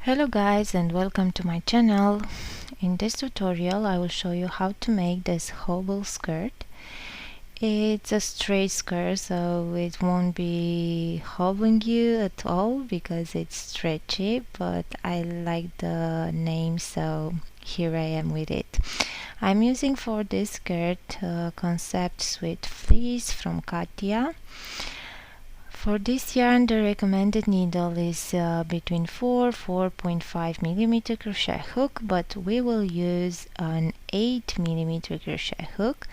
Hello guys, and welcome to my channel. In this tutorial I will show you how to make this Hobble skirt. It's a straight skirt, so it won't be hobbling you at all because it's stretchy, but I like the name, so here I am with it. I'm using for this skirt Concept Sweet Fleece from Katia. For this yarn, the recommended needle is between 4.5 millimeter crochet hook, but we will use an 8 millimeter crochet hook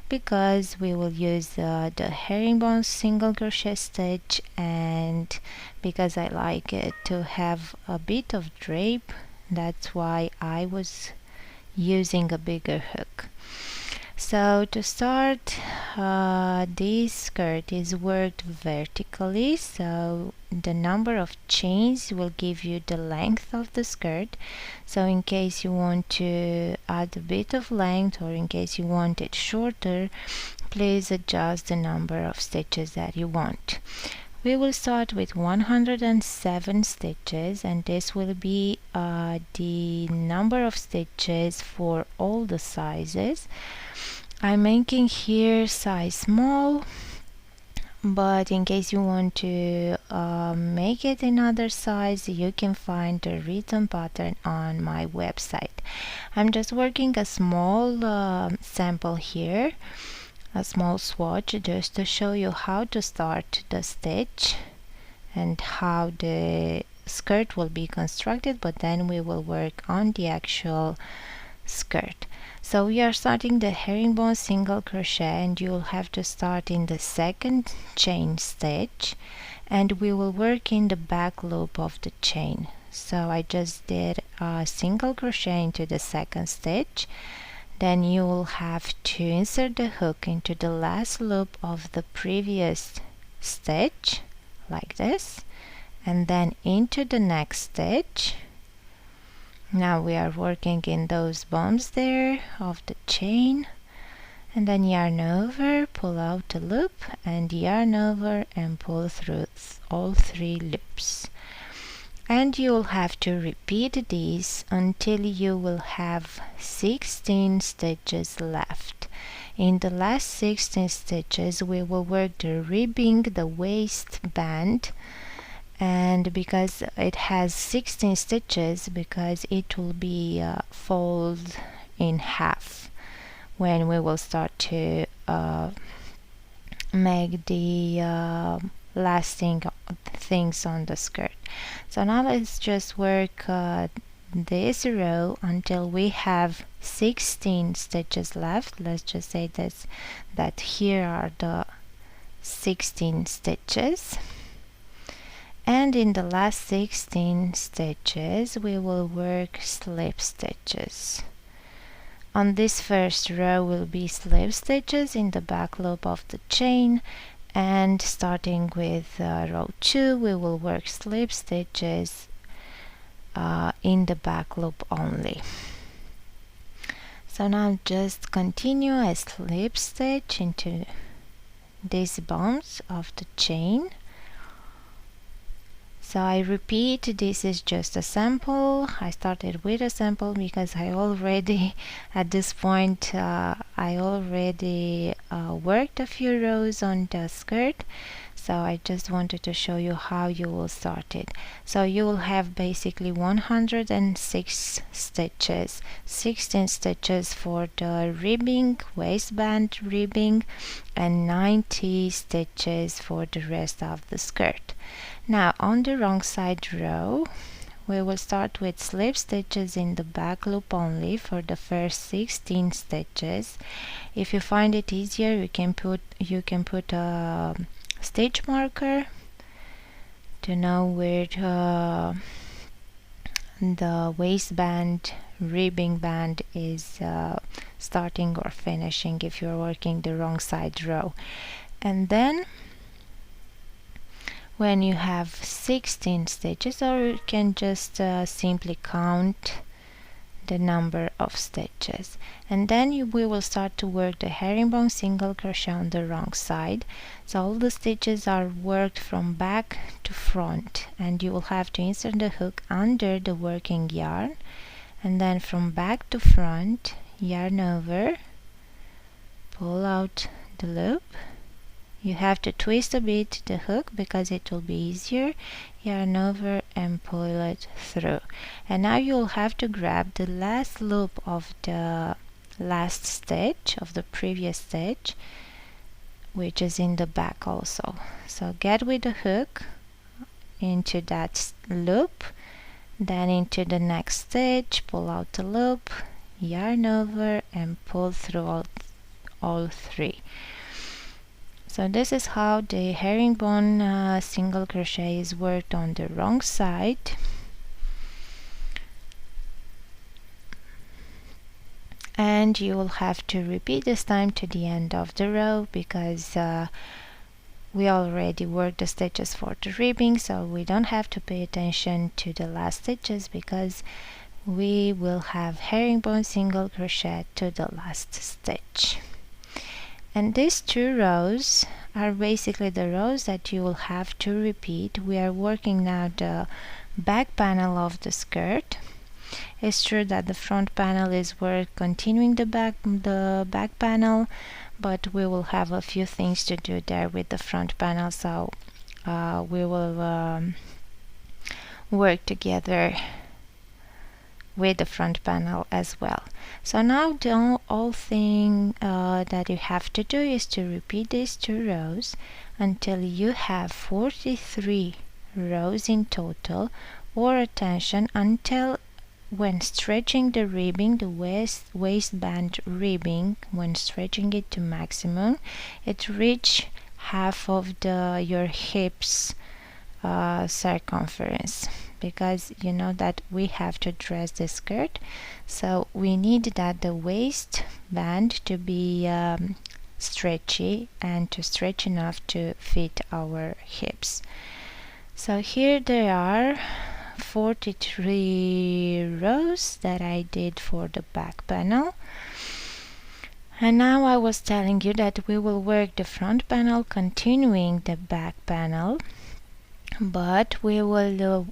because we will use the herringbone single crochet stitch, and because I like it to have a bit of drape, that's why I was using a bigger hook. So to start, this skirt is worked vertically, so the number of chains will give you the length of the skirt. So in case you want to add a bit of length, or in case you want it shorter, please adjust the number of stitches that you want. We will start with 107 stitches, and this will be the number of stitches for all the sizes. I'm making here size small, but in case you want to make it another size, you can find the written pattern on my website. I'm just working a small sample here, a small swatch, just to show you how to start the stitch and how the skirt will be constructed, but then we will work on the actual skirt. So we are starting the herringbone single crochet, and you will have to start in the second chain stitch, and we will work in the back loop of the chain. So I just did a single crochet into the second stitch. Then you will have to insert the hook into the last loop of the previous stitch like this, and then into the next stitch. Now we are working in those bumps there of the chain, and then yarn over, pull out a loop, and yarn over and pull through all 3 loops. And you will have to repeat this until you will have 16 stitches left. In the last 16 stitches we will work the ribbing, the waistband, and because it has 16 stitches, because it will be fold in half when we will start to make the lasting things on the skirt. So now let's just work this row until we have 16 stitches left. Let's just say this, that here are the 16 stitches. And in the last 16 stitches we will work slip stitches. On this first row will be slip stitches in the back loop of the chain, and starting with row 2 we will work slip stitches in the back loop only. So now just continue a slip stitch into these bumps of the chain. So I repeat, this is just a sample. I started with a sample because I already, at this point, I already worked a few rows on the skirt. So I just wanted to show you how you will start it. So you will have basically 106 stitches, 16 stitches for the ribbing, waistband ribbing, and 90 stitches for the rest of the skirt. Now on the wrong side row we will start with slip stitches in the back loop only for the first 16 stitches. If you find it easier, you can put a stitch marker to know where the waistband ribbing band is starting or finishing if you're working the wrong side row. And then when you have 16 stitches, or you can just simply count the number of stitches, and then we will start to work the herringbone single crochet on the wrong side. So all the stitches are worked from back to front, and you will have to insert the hook under the working yarn, and then from back to front, yarn over, pull out the loop. You have to twist a bit the hook because it will be easier, yarn over and pull it through. And now you'll have to grab the last loop of the last stitch of the previous stitch, which is in the back also. So get with the hook into that loop, then into the next stitch, pull out the loop, yarn over and pull through all three. So this is how the herringbone single crochet is worked on the wrong side. And you will have to repeat this time to the end of the row because we already worked the stitches for the ribbing, so we don't have to pay attention to the last stitches because we will have herringbone single crochet to the last stitch. And these two rows are basically the rows that you will have to repeat. We are working now the back panel of the skirt. It's true that the front panel is work continuing the back panel, but we will have a few things to do there with the front panel, so we will work together with the front panel as well. So now the whole thing that you have to do is to repeat these two rows until you have 43 rows in total, or attention, until when stretching the ribbing, the waistband ribbing, when stretching it to maximum, it reach half of your hips circumference, because you know that we have to dress the skirt, so we need that the waistband to be stretchy and to stretch enough to fit our hips. So here there are 43 rows that I did for the back panel. And now I was telling you that we will work the front panel continuing the back panel, but we will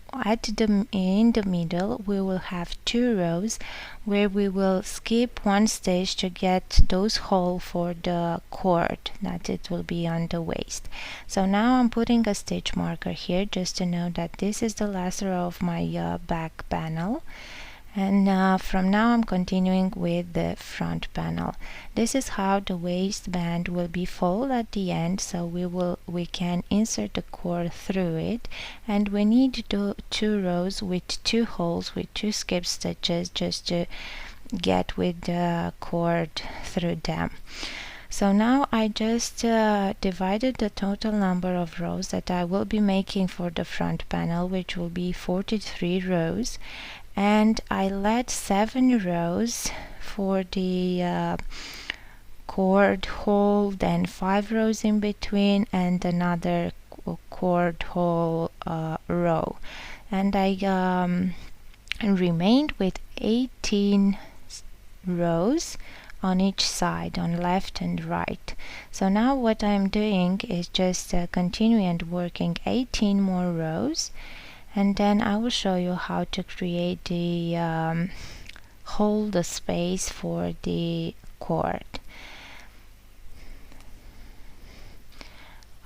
in the middle we will have two rows where we will skip one stitch to get those holes for the cord that it will be on the waist. So now I'm putting a stitch marker here just to know that this is the last row of my back panel, and from now I'm continuing with the front panel. This is how the waistband will be folded at the end, so we can insert the cord through it, and we need two rows with two holes with two skip stitches just to get with the cord through them. So now I just divided the total number of rows that I will be making for the front panel, which will be 43 rows, and I let 7 rows for the cord hole, then 5 rows in between, and another cord hole row, and I remained with 18 rows on each side, on left and right. So now what I'm doing is just continuing and working 18 more rows, and then I will show you how to create the hold the space for the cord.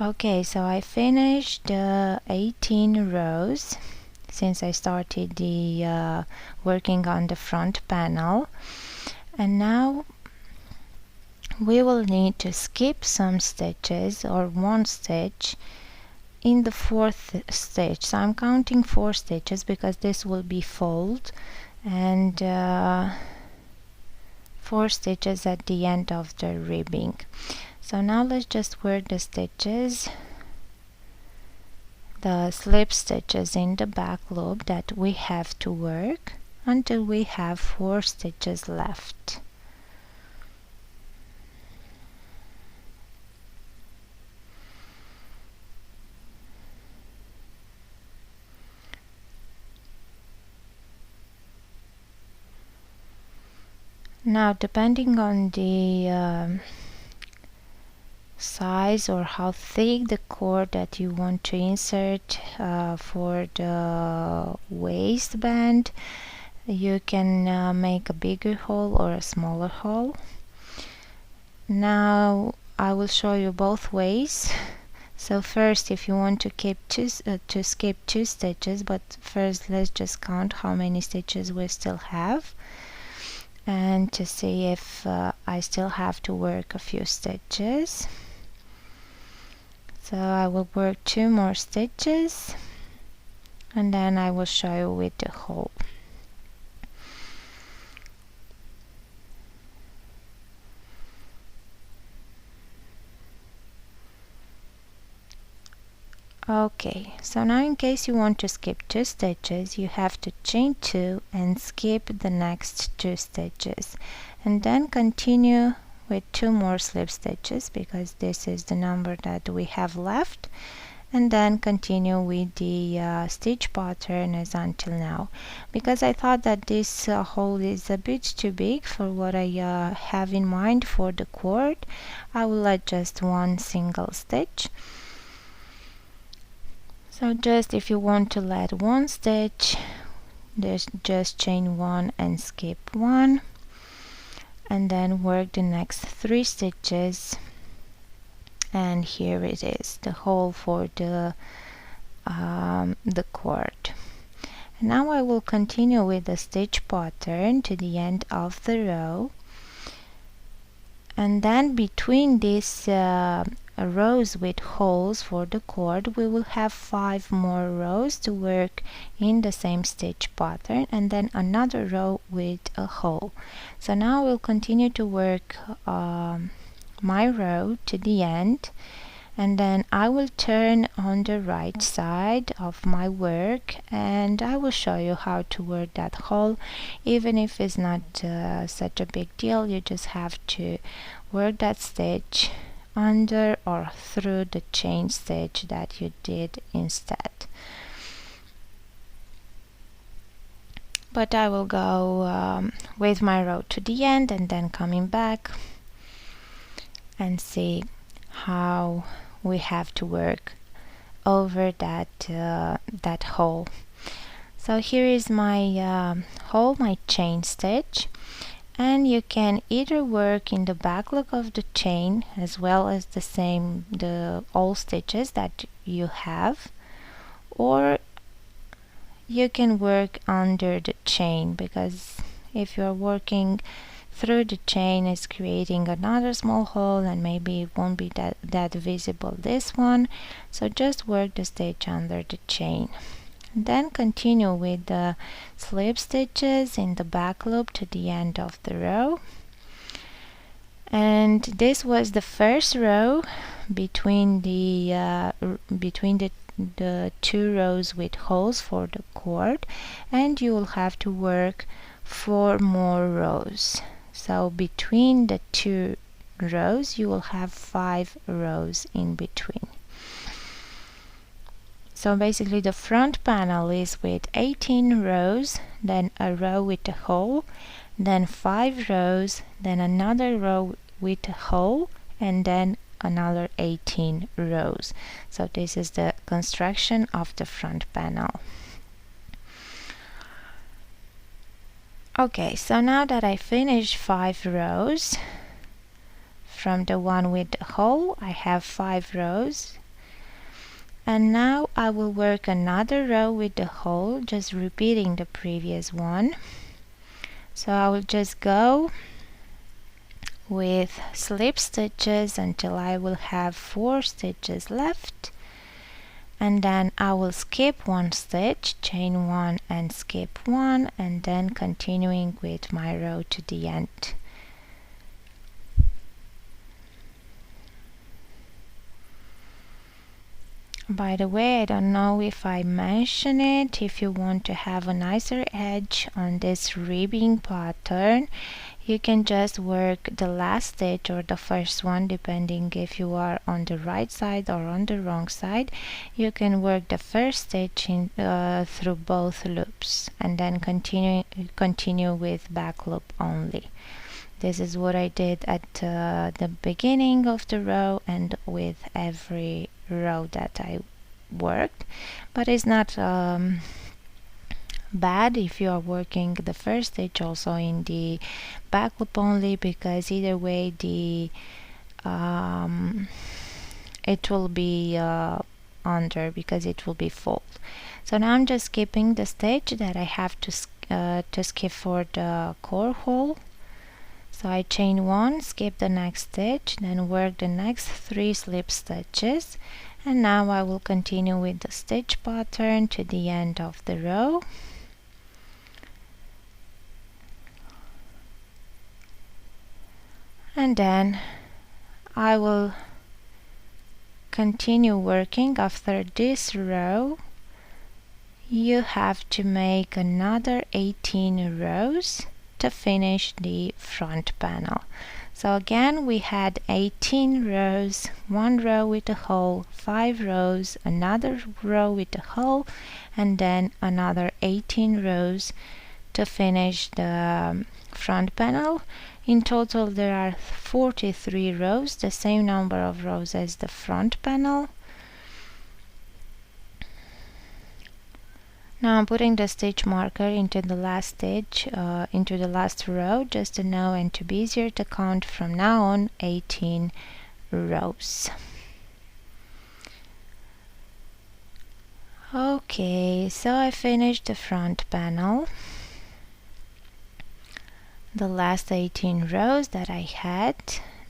Okay, so I finished the 18 rows since I started the working on the front panel, and now we will need to skip some stitches, or one stitch, in the fourth stitch. So I'm counting 4 stitches because this will be fold, and 4 stitches at the end of the ribbing. So now let's just work the stitches, the slip stitches in the back loop that we have to work until we have 4 stitches left. Now, depending on the size or how thick the cord that you want to insert for the waistband, you can make a bigger hole or a smaller hole. Now I will show you both ways. So first, if you want to skip two stitches, but first let's just count how many stitches we still have, and to see if I still have to work a few stitches. So I will work 2 more stitches, and then I will show you with the hole. Okay, so now in case you want to skip 2 stitches, you have to chain 2 and skip the next 2 stitches, and then continue with 2 more slip stitches, because this is the number that we have left, and then continue with the stitch pattern as until now. Because I thought that this hole is a bit too big for what I have in mind for the cord, I will add just 1 single stitch. So just if you want to let 1 stitch, just chain 1 and skip 1, and then work the next 3 stitches, and here it is, the hole for the cord. And now I will continue with the stitch pattern to the end of the row, and then between these rows with holes for the cord, we will have 5 more rows to work in the same stitch pattern, and then another row with a hole. So now we'll continue to work my row to the end, and then I will turn on the right side of my work, and I will show you how to work that hole. Even if it's not such a big deal, you just have to work that stitch under or through the chain stitch that you did instead. But I will go with my row to the end and then coming back and see how we have to work over that that hole. So here is my hole, my chain stitch, and you can either work in the back loop of the chain as well as the all stitches that you have, or you can work under the chain, because if you're working through the chain, it's creating another small hole and maybe it won't be that visible, this one. So just work the stitch under the chain. Then continue with the slip stitches in the back loop to the end of the row. And this was the first row between the 2 rows with holes for the cord, and you will have to work 4 more rows. So between the 2 rows you will have 5 rows in between. So basically the front panel is with 18 rows, then a row with a hole, then 5 rows, then another row with a hole, and then another 18 rows. So this is the construction of the front panel. Okay, so now that I finished 5 rows from the one with the hole, I have 5 rows. And now I will work another row with the hole, just repeating the previous one. So I will just go with slip stitches until I will have 4 stitches left, and then I will skip 1 stitch, chain 1 and skip 1, and then continuing with my row to the end. By the way, I don't know if I mentioned it, if you want to have a nicer edge on this ribbing pattern, you can just work the last stitch or the first one, depending if you are on the right side or on the wrong side. You can work the first stitch through both loops, and then continue with back loop only. This is what I did at the beginning of the row and with every row that I worked, but it's not bad if you are working the first stitch also in the back loop only, because either way the it will be under, because it will be fold. So now I'm just skipping the stitch that I have to skip for the core hole. So I chain one, skip the next stitch, then work the next 3 slip stitches, and now I will continue with the stitch pattern to the end of the row. And then I will continue working. After this row you have to make another 18 rows to finish the front panel. So again we had 18 rows, 1 row with a hole, 5 rows, another row with a hole, and then another 18 rows to finish the front panel. In total there are 43 rows, the same number of rows as the front panel. Now I'm putting the stitch marker into the last stitch, into the last row, just to know and to be easier to count from now on 18 rows. Okay, so I finished the front panel, the last 18 rows that I had.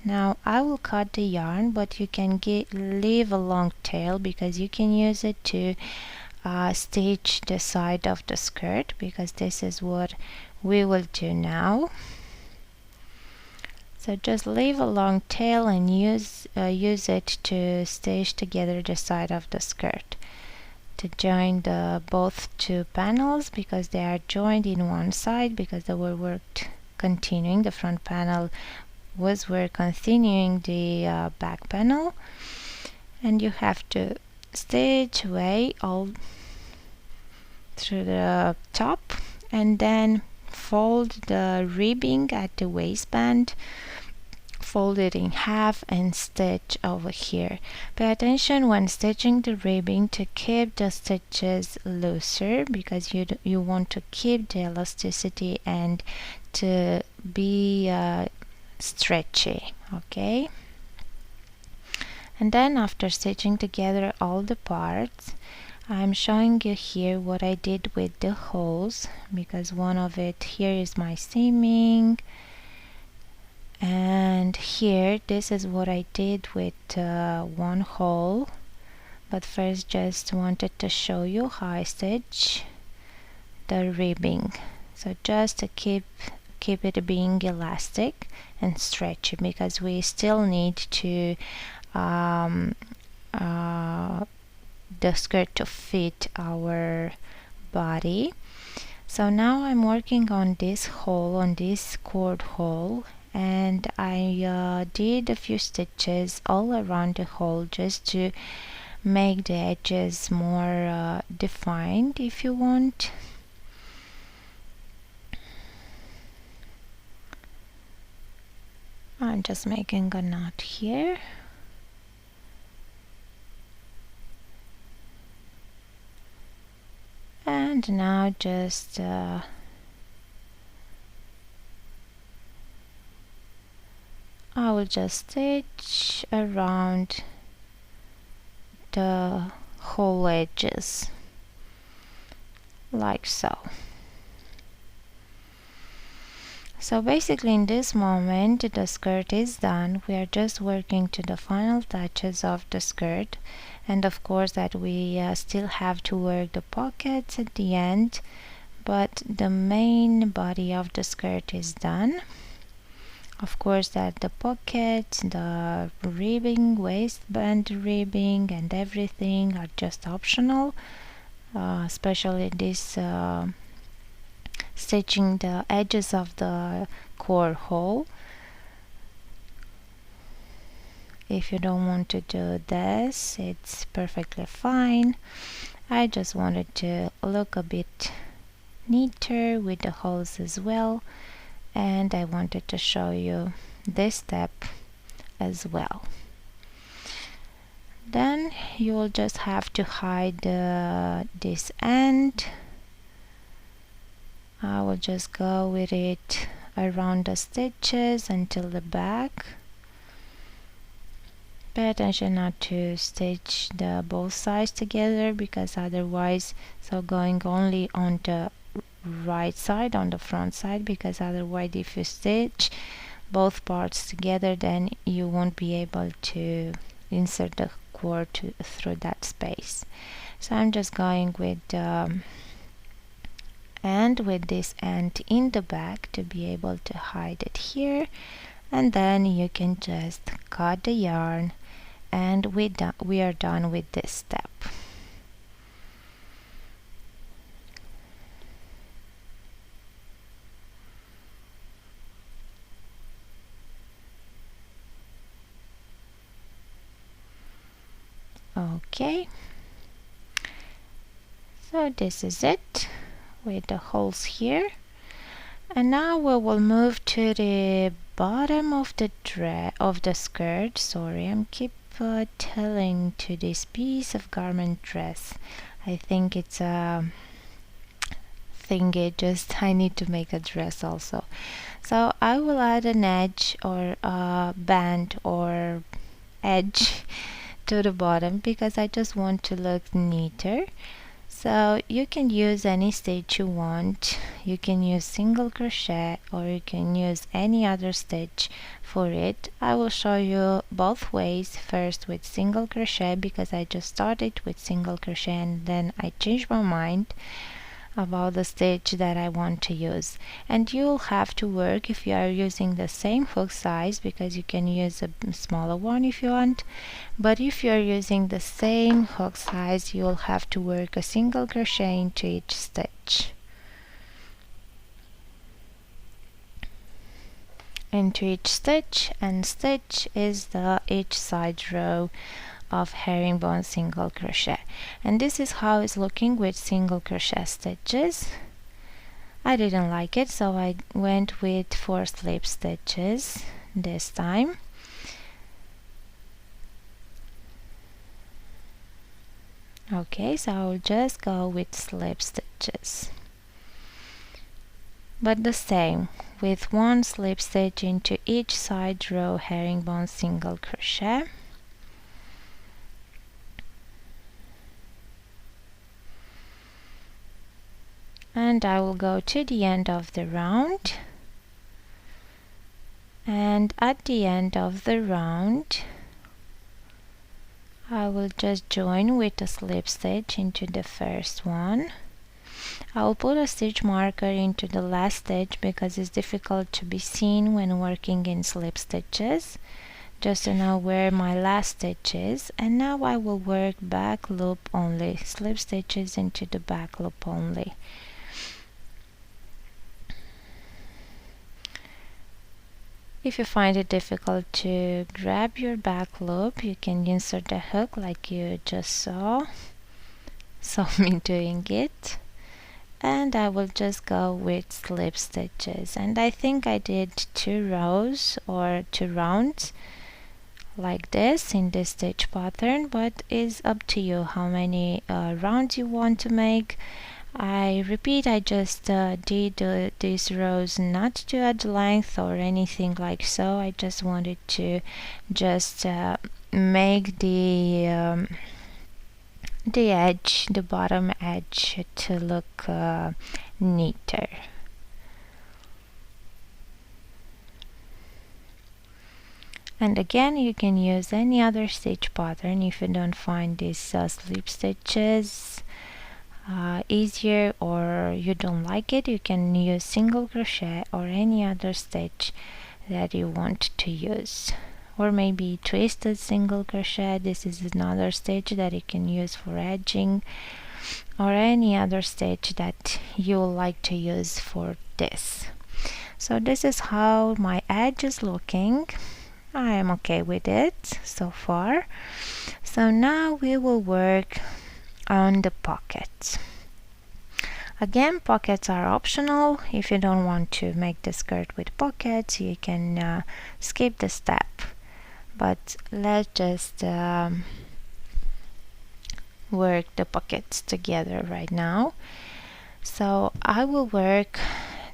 Now I will cut the yarn, but you can leave a long tail because you can use it to stitch the side of the skirt, because this is what we will do now. So just leave a long tail and use it to stitch together the side of the skirt, to join the both two panels, because they are joined in one side, because they were worked continuing. The front panel was work continuing the back panel, and you have to stitch away all through the top, and then fold the ribbing at the waistband, fold it in half and stitch over here. Pay attention when stitching the ribbing to keep the stitches looser, because you want to keep the elasticity and to be stretchy. Okay, and then after stitching together all the parts, I'm showing you here what I did with the holes, because one of it here is my seaming, and here this is what I did with one hole. But first just wanted to show you how I stitch the ribbing, so just to keep it being elastic and stretchy, because we still need to the skirt to fit our body. So now I'm working on this hole, on this cord hole, and I did a few stitches all around the hole just to make the edges more defined, if you want. I'm just making a knot here. And now just I will just stitch around the whole edges like so. So basically in this moment the skirt is done. We are just working to the final touches of the skirt, and of course that we still have to work the pockets at the end, but the main body of the skirt is done. Of course that the pocket, the ribbing, waistband ribbing and everything are just optional, especially this stitching the edges of the core hole. If you don't want to do this, it's perfectly fine. I just wanted to look a bit neater with the holes as well, and I wanted to show you this step as well. Then you will just have to hide this end. I will just go with it around the stitches until the back. Pay attention not to stitch the both sides together, because otherwise, so going only on the right side, on the front side, because otherwise if you stitch both parts together, then you won't be able to insert the cord through that space. So I'm just going with and with this end in the back to be able to hide it here, and then you can just cut the yarn, and we are done with this step. Okay, so this is it with the holes here, and now we will move to the bottom of the skirt. Sorry, I'm keep telling to this piece of garment dress. I think it's a thingy, just I need to make a dress also. So I will add an edge or a band or edge to the bottom because I just want to look neater. So you can use any stitch you want. You can use single crochet or you can use any other stitch for it. I will show you both ways. First with single crochet, because I just started with single crochet and then I changed my mind about the stitch that I want to use. And you'll have to work if you are using the same hook size, because you can use a smaller one if you want, but if you are using the same hook size, you'll have to work a single crochet into each stitch. Into each stitch, and stitch is the each side row of herringbone single crochet, and this is how it's looking with single crochet stitches. I didn't like it, so I went with 4 slip stitches this time. Okay, so I'll just go with slip stitches, but the same, with 1 slip stitch into each side row herringbone single crochet. And I will go to the end of the round, and at the end of the round I will just join with a slip stitch into the first one. I will put a stitch marker into the last stitch because it's difficult to be seen when working in slip stitches, just to know where my last stitch is. And now I will work back loop only, slip stitches into the back loop only. If you find it difficult to grab your back loop, you can insert the hook like you just saw me doing it, and I will just go with slip stitches. And I think I did 2 rows or 2 rounds like this in this stitch pattern, but it's up to you how many rounds you want to make. I repeat, I just did these rows not to add length or anything like so. I just wanted to just make the edge, the bottom edge, to look neater. And again, you can use any other stitch pattern if you don't find these slip stitches easier, or you don't like it. You can use single crochet or any other stitch that you want to use, or maybe twisted single crochet. This is another stitch that you can use for edging, or any other stitch that you like to use for this. So this is how my edge is looking. I am okay with it so far. So now we will work on the pocket. Again, pockets are optional. If you don't want to make the skirt with pockets, you can skip the step. But let's just work the pockets together right now. So I will work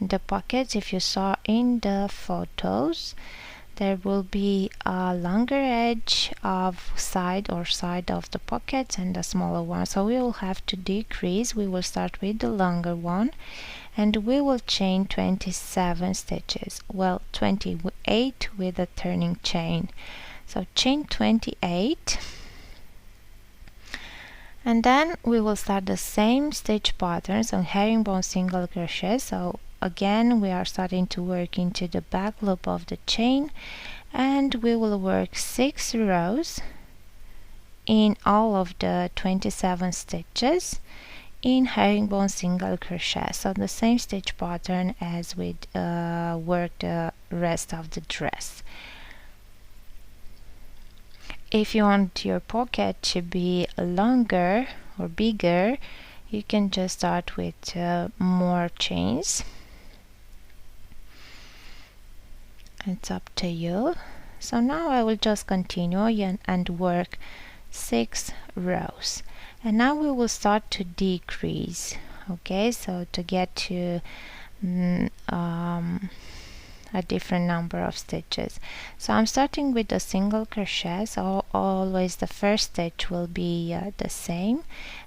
the pockets. If you saw in the photos, there will be a longer edge of side of the pockets and a smaller one, so we will have to decrease. We will start with the longer one and we will chain 27 stitches, well 28 with a turning chain. So chain 28, and then we will start the same stitch patterns on herringbone single crochet. So again, we are starting to work into the back loop of the chain, and we will work 6 rows in all of the 27 stitches in herringbone single crochet. So the same stitch pattern as we worked the rest of the dress. If you want your pocket to be longer or bigger, you can just start with more chains. It's up to you. So now I will just continue and work 6 rows, and now we will start to decrease. Okay, so to get to a different number of stitches. So I'm starting with a single crochet, so always the first stitch will be the same,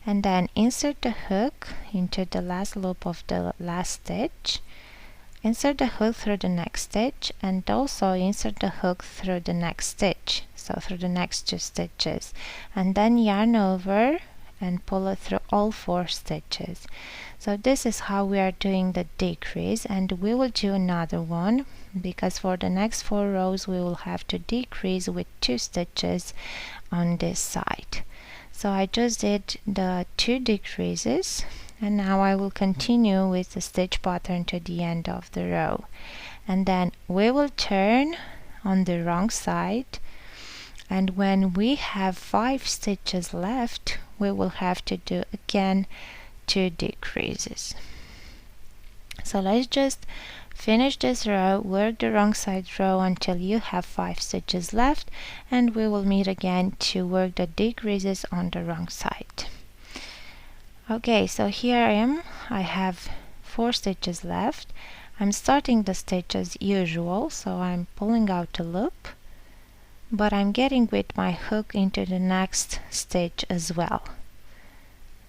and then insert the hook into the last loop of the last stitch, insert the hook through the next stitch, and also insert the hook through the next stitch, so through the next 2 stitches, and then yarn over and pull it through all 4 stitches. So this is how we are doing the decrease, and we will do another one because for the next 4 rows we will have to decrease with 2 stitches on this side. So I just did the 2 decreases, and now I will continue with the stitch pattern to the end of the row, and then we will turn on the wrong side, and when we have 5 stitches left we will have to do again 2 decreases. So let's just finish this row, work the wrong side row until you have 5 stitches left, and we will meet again to work the decreases on the wrong side. Okay, so here I am. I have 4 stitches left. I'm starting the stitch as usual, so I'm pulling out the loop, but I'm getting with my hook into the next stitch as well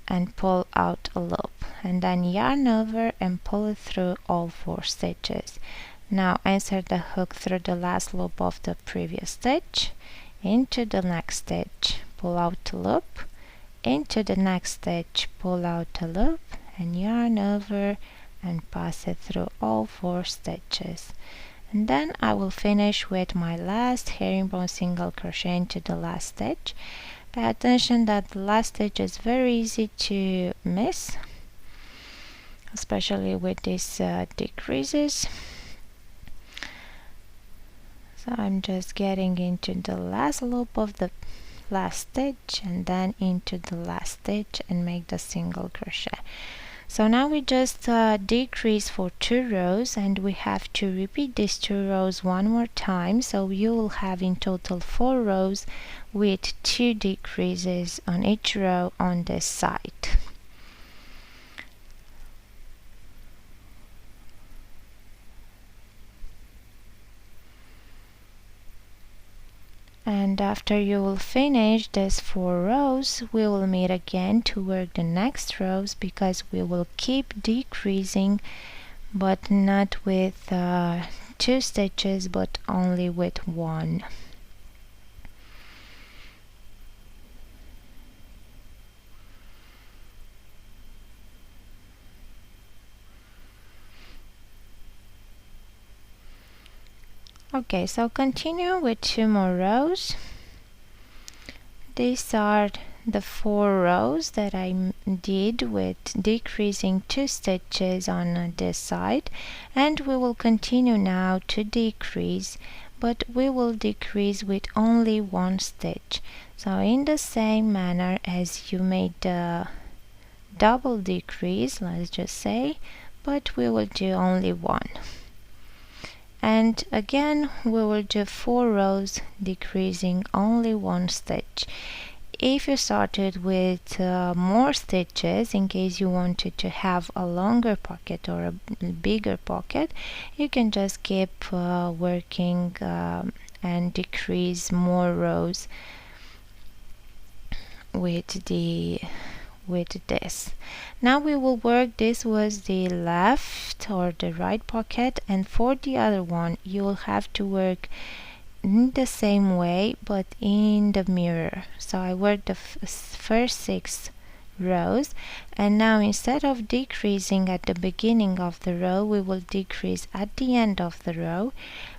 and pull out a loop, and then yarn over and pull it through all 4 stitches. Now insert the hook through the last loop of the previous stitch into the next stitch, pull out the loop, into the next stitch, pull out the loop, and yarn over and pass it through all 4 stitches. And then I will finish with my last herringbone single crochet into the last stitch. Pay attention that the last stitch is very easy to miss, especially with these decreases. So I'm just getting into the last loop of the last stitch and then into the last stitch and make the single crochet. So now we just decrease for 2 rows, and we have to repeat these 2 rows one more time, so you will have in total 4 rows with 2 decreases on each row on this side. And after you will finish these 4 rows, we will meet again to work the next rows, because we will keep decreasing, but not with 2 stitches, but only with 1. Okay, so continue with 2 more rows. These are the 4 rows that I did with decreasing 2 stitches on this side, and we will continue now to decrease, but we will decrease with only 1 stitch. So in the same manner as you made the double decrease, let's just say, but we will do only one. And again we will do 4 rows decreasing only one stitch. If you started with more stitches, in case you wanted to have a longer pocket or a bigger pocket, you can just keep working and decrease more rows with this. Now we will work, this was the left or the right pocket, and for the other one you will have to work in the same way but in the mirror. So I worked the first 6 rows, and now instead of decreasing at the beginning of the row, we will decrease at the end of the row,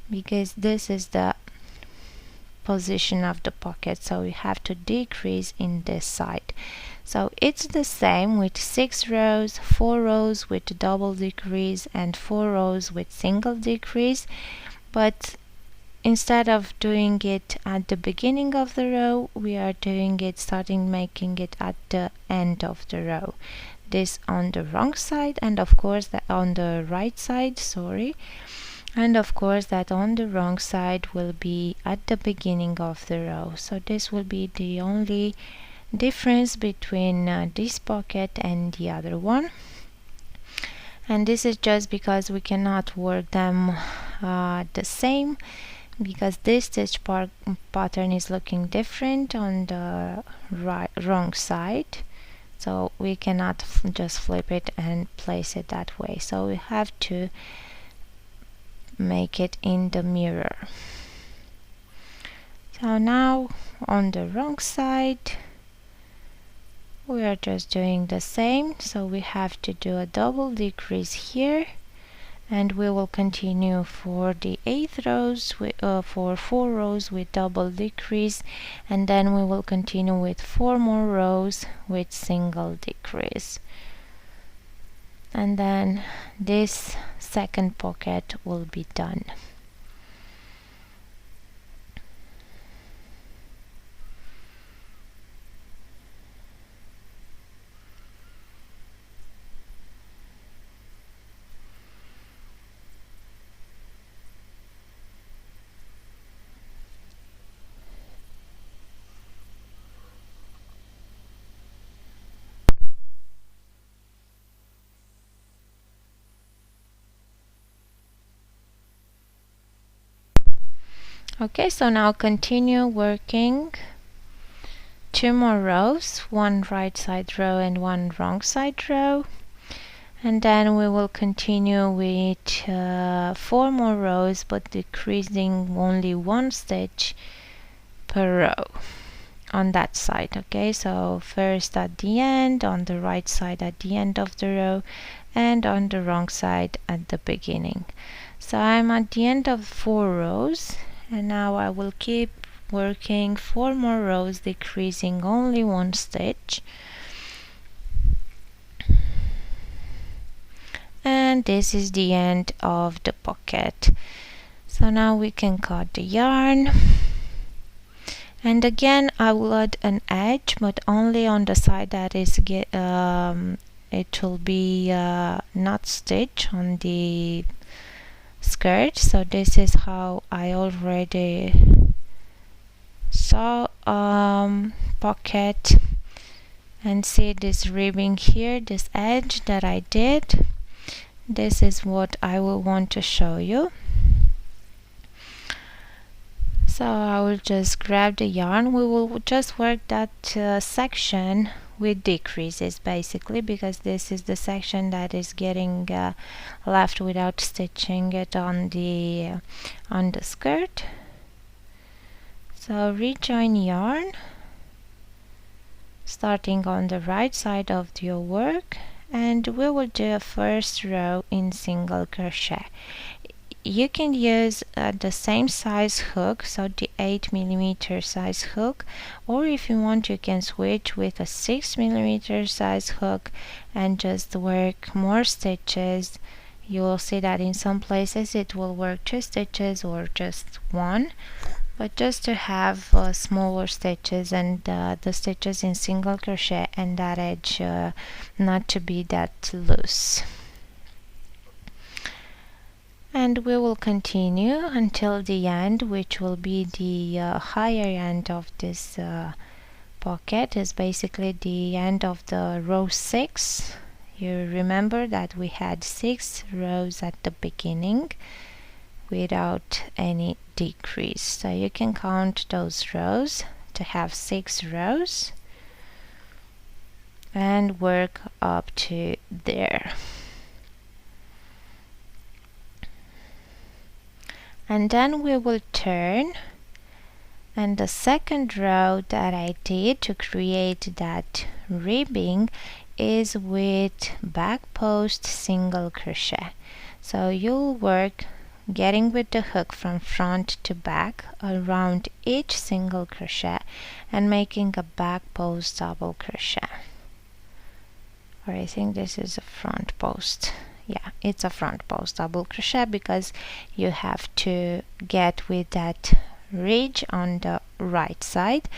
because this is the position of the pocket, so we have to decrease in this side. So it's the same with 6 rows, 4 rows with double decrease and 4 rows with single decrease, but instead of doing it at the beginning of the row, we are doing it, making it at the end of the row. This on the wrong side, and of course that on the right side, sorry, and of course that on the wrong side will be at the beginning of the row. So this will be the only difference between this pocket and the other one, and this is just because we cannot work them the same, because this stitch pattern is looking different on the wrong side, so we cannot just flip it and place it that way, so we have to make it in the mirror. So now on the wrong side we are just doing the same, so we have to do a double decrease here, and we will continue for the 8 rows for 4 rows with double decrease, and then we will continue with 4 more rows with single decrease, and then this second pocket will be done. Okay, so now continue working 2 more rows, 1 right side row and 1 wrong side row, and then we will continue with 4 more rows but decreasing only 1 stitch per row on that side. Okay, so first at the end, on the right side at the end of the row, and on the wrong side at the beginning. So I'm at the end of 4 rows, and now I will keep working 4 more rows decreasing only 1 stitch, and this is the end of the pocket. So now we can cut the yarn, and again I will add an edge, but only on the side that is it will be not stitched on the skirt. So this is how I already saw pocket, and see this ribbing here, this edge that I did. This is what I will want to show you. So I will just grab the yarn. We will just work that section with decreases basically, because this is the section that is getting left without stitching it on the skirt. So rejoin yarn, starting on the right side of your work, and we will do a first row in single crochet. You can use the same size hook, so the 8mm size hook, or if you want you can switch with a 6mm size hook and just work more stitches. You will see that in some places it will work 2 stitches or just 1, but just to have smaller stitches and the stitches in single crochet and that edge not to be that loose. And we will continue until the end, which will be the higher end of this pocket, is basically the end of the row 6. You remember that we had 6 rows at the beginning without any decrease, so you can count those rows to have 6 rows and work up to there. And then we will turn, and the second row that I did to create that ribbing is with back post single crochet. So you'll work getting with the hook from front to back around each single crochet and making a back post double crochet. Or I think this is a front post. Yeah, it's a front post double crochet because you have to get with that ridge on the right side,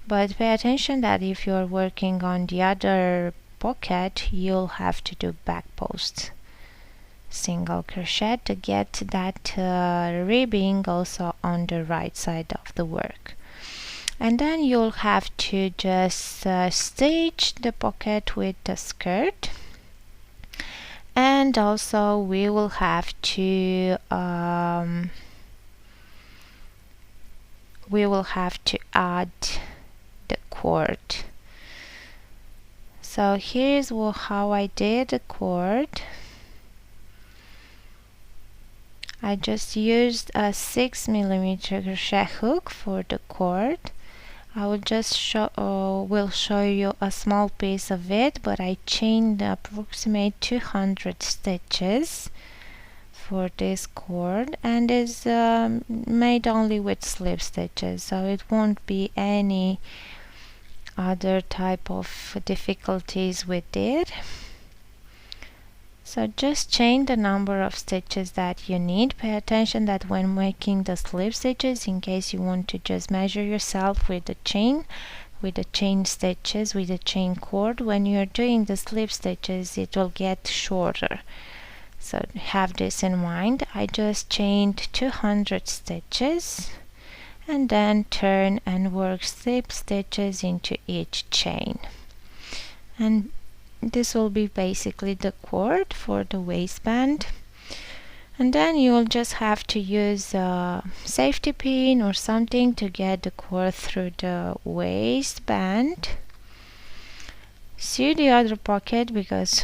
but pay attention that if you're working on the other pocket, you'll have to do back post single crochet to get that ribbing also on the right side of the work. And then you'll have to just stitch the pocket with the skirt, and also we will have to add the cord. So here's how I did the cord. I just used a 6mm crochet hook for the cord. I will just will show you a small piece of it, but I chained approximate 200 stitches for this cord, and is made only with slip stitches, so it won't be any other type of difficulties with it. So just chain the number of stitches that you need. Pay attention that when making the slip stitches, in case you want to just measure yourself with the chain stitches, with the chain cord, when you're doing the slip stitches it will get shorter. So have this in mind. I just chained 200 stitches and then turn and work slip stitches into each chain. And this will be basically the cord for the waistband. And then you'll just have to use a safety pin or something to get the cord through the waistband. Sew the other pocket because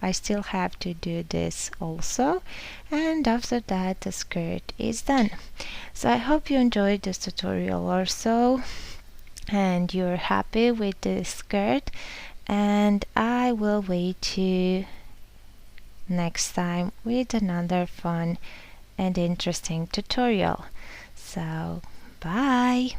I still have to do this also, and after that the skirt is done. So I hope you enjoyed this tutorial or so and you're happy with the skirt, and I will wait you next time with another fun and interesting tutorial. So bye.